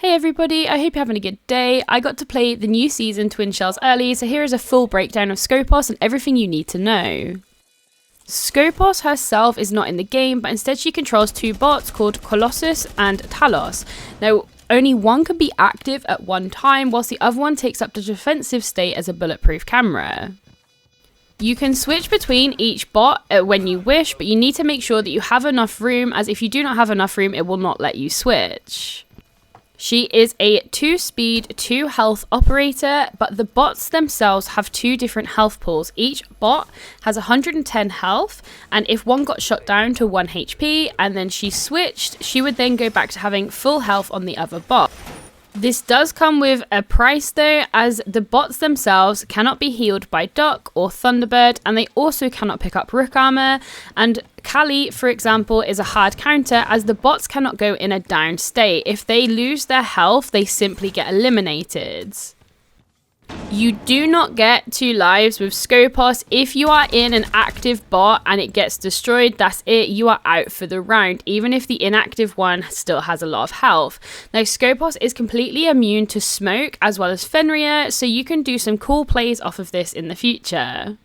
Hey everybody, I hope you're having a good day. I got to play the new season Twin Shells early, so here is a full breakdown of Skopos and everything you need to know. Skopos herself is not in the game, but instead she controls two bots called Colossus and Talos. Now, only one can be active at one time, whilst the other one takes up the defensive state as a bulletproof camera. You can switch between each bot when you wish, but you need to make sure that you have enough room, as if you do not have enough room, it will not let you switch. She is a 2-speed, 2-health operator, but the bots themselves have two different health pools. Each bot has 110 health, and if one got shot down to 1 HP and then she switched, she would then go back to having full health on the other bot. This does come with a price though, as the bots themselves cannot be healed by Duck or Thunderbird, and they also cannot pick up Rook armor, and Kali, for example, is a hard counter as the bots cannot go in a down state. If they lose their health, they simply get eliminated. You do not get 2 lives with Skopos. If you are in an active bot and it gets destroyed, that's it. You are out for the round, even if the inactive one still has a lot of health. Now, Skopos is completely immune to smoke as well as Fenrir, so you can do some cool plays off of this in the future.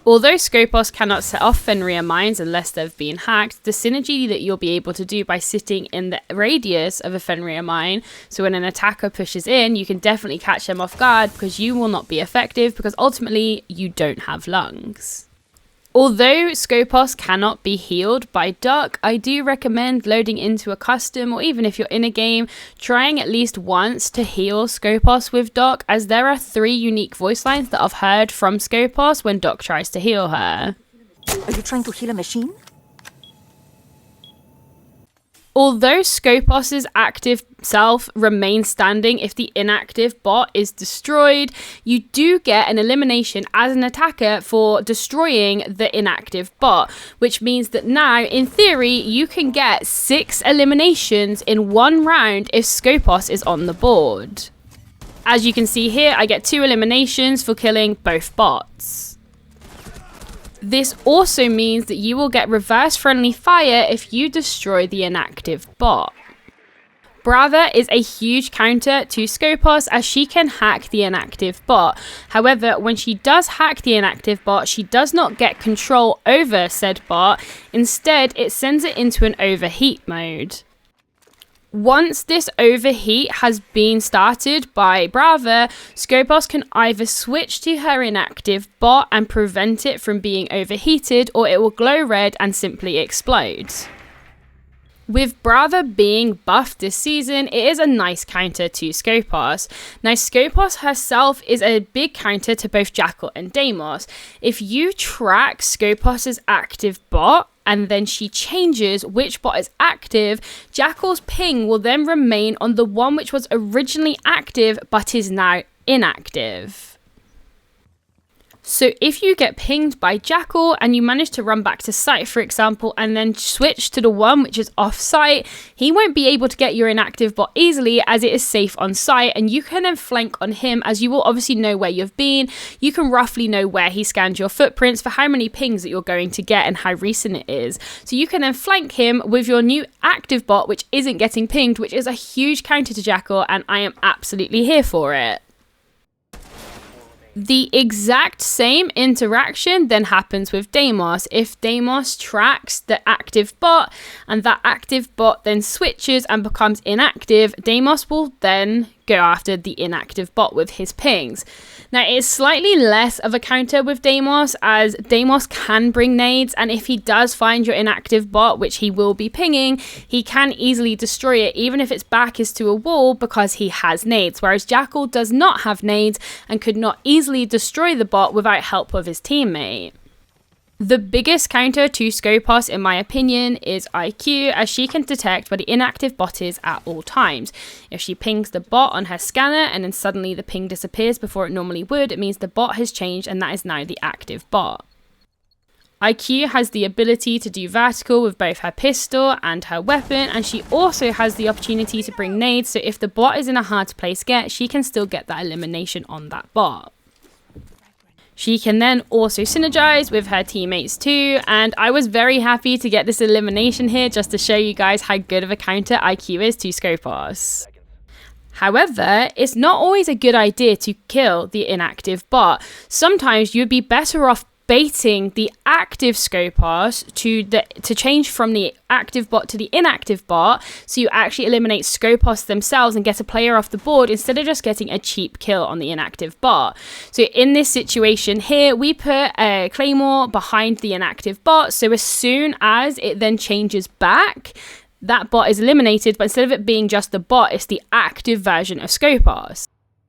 Although Skopos cannot set off Fenrir mines unless they've been hacked, the synergy that you'll be able to do by sitting in the radius of a Fenrir mine, so when an attacker pushes in, you can definitely catch them off guard because you will not be effective because ultimately you don't have lungs. Although Skopos cannot be healed by Duck, I do recommend loading into a custom, or even if you're in a game, trying at least once to heal Skopos with Duck, as there are 3 unique voice lines that I've heard from Skopos when Duck tries to heal her. Are you trying to heal a machine? Although Skopos' active self remains standing if the inactive bot is destroyed, you do get an elimination as an attacker for destroying the inactive bot, which means that now, in theory, you can get 6 eliminations in one round if Skopos is on the board. As you can see here, I get 2 eliminations for killing both bots. This also means that you will get reverse friendly fire if you destroy the inactive bot. Brava is a huge counter to Skopos as she can hack the inactive bot. However, when she does hack the inactive bot, she does not get control over said bot. Instead, it sends it into an overheat mode. Once this overheat has been started by Brava, Skopos can either switch to her inactive bot and prevent it from being overheated, or it will glow red and simply explode. With Brava being buffed this season, it is a nice counter to Skopos. Now, Skopos herself is a big counter to both Jackal and Deimos. If you track Skopos' active bot, and then she changes which bot is active, Jackal's ping will then remain on the one which was originally active but is now inactive. So if you get pinged by Jackal and you manage to run back to site, for example, and then switch to the one which is off site, he won't be able to get your inactive bot easily as it is safe on site, and you can then flank on him as you will obviously know where you've been. You can roughly know where he scanned your footprints for how many pings that you're going to get and how recent it is. So you can then flank him with your new active bot which isn't getting pinged, which is a huge counter to Jackal, and I am absolutely here for it. The exact same interaction then happens with Deimos. If Deimos tracks the active bot and that active bot then switches and becomes inactive, Deimos will then go after the inactive bot with his pings. Now, it is slightly less of a counter with Deimos, as Deimos can bring nades, and if he does find your inactive bot, which he will be pinging, he can easily destroy it even if its back is to a wall because he has nades, whereas Jackal does not have nades and could not easily destroy the bot without help of his teammate. The biggest counter to Skopos, in my opinion, is IQ, as she can detect where the inactive bot is at all times. If she pings the bot on her scanner and then suddenly the ping disappears before it normally would, it means the bot has changed and that is now the active bot. IQ has the ability to do vertical with both her pistol and her weapon, and she also has the opportunity to bring nades, so if the bot is in a hard to place get, she can still get that elimination on that bot. She can then also synergize with her teammates too, and I was very happy to get this elimination here just to show you guys how good of a counter IQ is to Skopos. However, it's not always a good idea to kill the inactive bot. Sometimes you'd be better off baiting the active Skopos to change from the active bot to the inactive bot, so you actually eliminate Skopos themselves and get a player off the board instead of just getting a cheap kill on the inactive bot. So in this situation here, we put a claymore behind the inactive bot, so as soon as it then changes back, that bot is eliminated, but instead of it being just the bot, it's the active version of Skopos.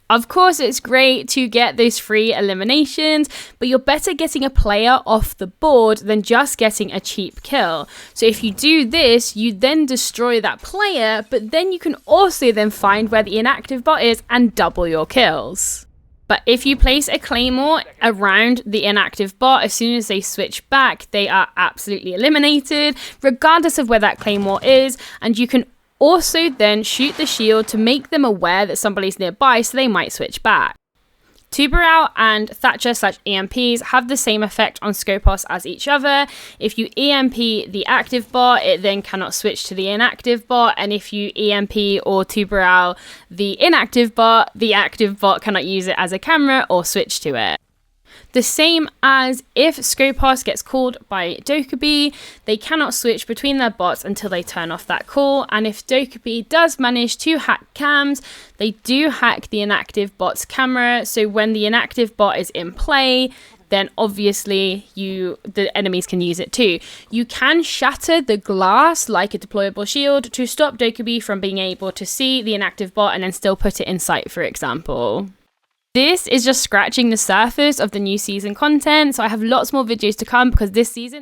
Of course, it's great to get those free eliminations, but you're better getting a player off the board than just getting a cheap kill. So if you do this, you then destroy that player, but then you can also then find where the inactive bot is and double your kills. But if you place a claymore around the inactive bot, as soon as they switch back, they are absolutely eliminated, regardless of where that claymore is. And you can also then shoot the shield to make them aware that somebody's nearby, so they might switch back. Tuberal and Thatcher/EMPs have the same effect on Skopos as each other. If you EMP the active bot, it then cannot switch to the inactive bot, and if you EMP or Tuberal the inactive bot, the active bot cannot use it as a camera or switch to it. The same as if Skopos gets called by Dokkaebi, they cannot switch between their bots until they turn off that call, and if Dokkaebi does manage to hack cams, they do hack the inactive bot's camera, so when the inactive bot is in play, then obviously the enemies can use it too. You can shatter the glass like a deployable shield to stop Dokkaebi from being able to see the inactive bot and then still put it in sight, for example. This is just scratching the surface of the new season content, so I have lots more videos to come because this season